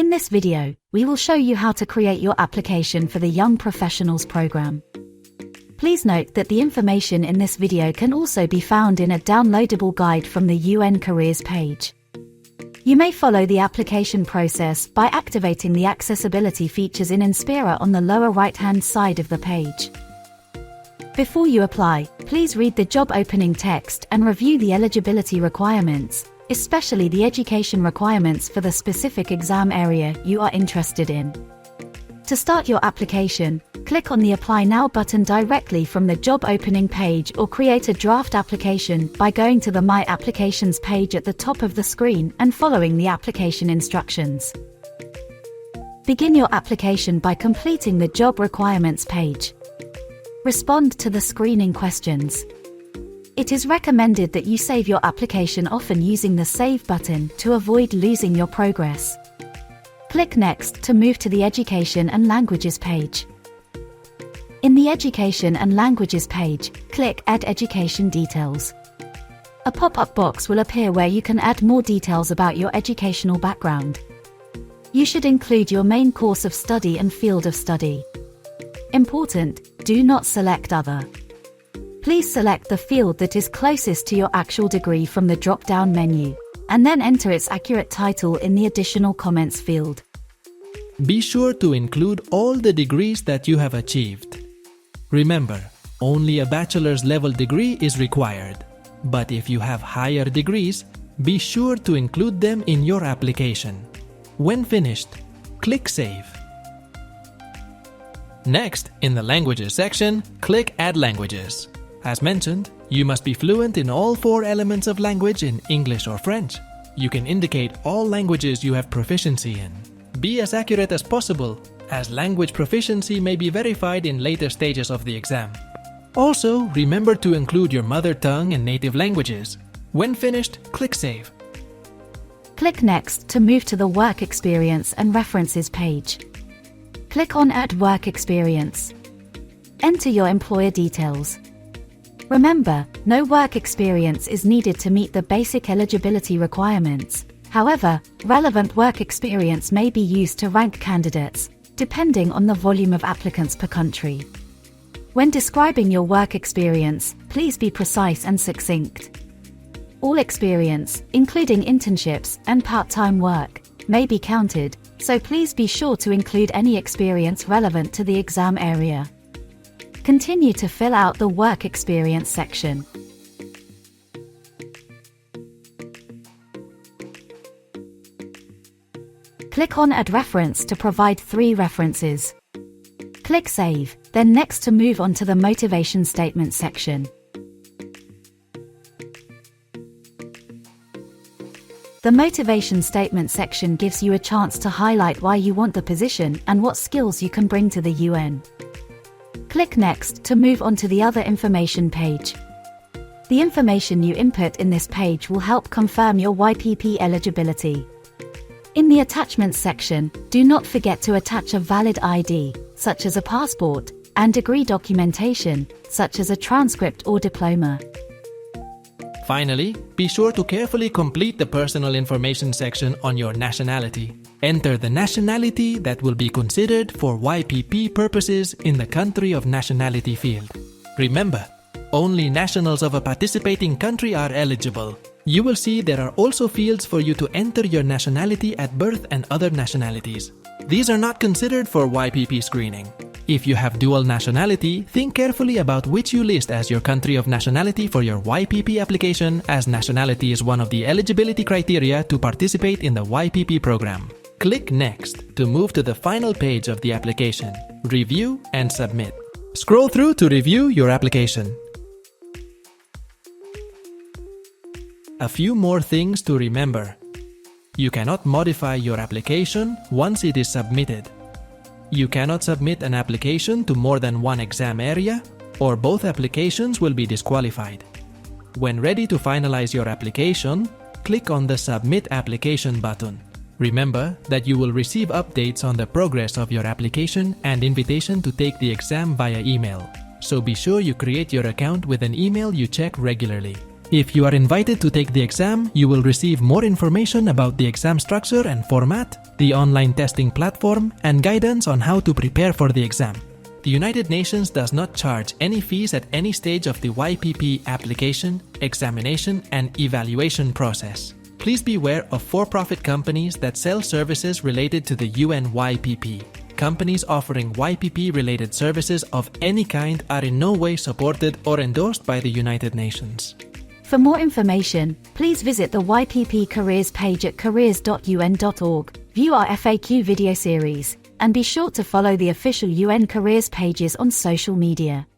In this video, we will show you how to create your application for the Young Professionals program. Please note that the information in this video can also be found in a downloadable guide from the UN Careers page. You may follow the application process by activating the accessibility features in Inspira on the lower right-hand side of the page. Before you apply, please read the job opening text and review the eligibility requirements, especially the education requirements for the specific exam area you are interested in. To start your application, click on the Apply Now button directly from the job opening page or create a draft application by going to the My Applications page at the top of the screen and following the application instructions. Begin your application by completing the job requirements page. Respond to the screening questions. It is recommended that you save your application often using the Save button to avoid losing your progress. Click Next to move to the Education and Languages page. In the Education and Languages page, click Add Education Details. A pop-up box will appear where you can add more details about your educational background. You should include your main course of study and field of study. Important, do not select Other. Please select the field that is closest to your actual degree from the drop-down menu, and then enter its accurate title in the Additional Comments field. Be sure to include all the degrees that you have achieved. Remember, only a bachelor's level degree is required, but if you have higher degrees, be sure to include them in your application. When finished, click Save. Next, in the Languages section, click Add Languages. As mentioned, you must be fluent in all 4 elements of language in English or French. You can indicate all languages you have proficiency in. Be as accurate as possible, as language proficiency may be verified in later stages of the exam. Also, remember to include your mother tongue and native languages. When finished, click Save. Click Next to move to the Work Experience and References page. Click on Add Work Experience. Enter your employer details. Remember, no work experience is needed to meet the basic eligibility requirements. However, relevant work experience may be used to rank candidates, depending on the volume of applicants per country. When describing your work experience, please be precise and succinct. All experience, including internships and part-time work, may be counted, so please be sure to include any experience relevant to the exam area. Continue to fill out the Work Experience section. Click on Add Reference to provide 3 references. Click Save, then Next to move on to the Motivation Statement section. The Motivation Statement section gives you a chance to highlight why you want the position and what skills you can bring to the UN. Click Next to move on to the Other Information page. The information you input in this page will help confirm your YPP eligibility. In the Attachments section, do not forget to attach a valid ID, such as a passport, and degree documentation, such as a transcript or diploma. Finally, be sure to carefully complete the Personal Information section on your nationality. Enter the nationality that will be considered for YPP purposes in the Country of Nationality field. Remember, only nationals of a participating country are eligible. You will see there are also fields for you to enter your nationality at birth and other nationalities. These are not considered for YPP screening. If you have dual nationality, think carefully about which you list as your country of nationality for your YPP application, as nationality is one of the eligibility criteria to participate in the YPP program. Click Next to move to the final page of the application. Review and submit. Scroll through to review your application. A few more things to remember. You cannot modify your application once it is submitted. You cannot submit an application to more than one exam area, or both applications will be disqualified. When ready to finalize your application, click on the Submit Application button. Remember that you will receive updates on the progress of your application and invitation to take the exam via email, so be sure you create your account with an email you check regularly. If you are invited to take the exam, you will receive more information about the exam structure and format, the online testing platform, and guidance on how to prepare for the exam. The United Nations does not charge any fees at any stage of the YPP application, examination, and evaluation process. Please beware of for-profit companies that sell services related to the UN YPP. Companies offering YPP-related services of any kind are in no way supported or endorsed by the United Nations. For more information, please visit the YPP Careers page at careers.un.org, view our FAQ video series, and be sure to follow the official UN Careers pages on social media.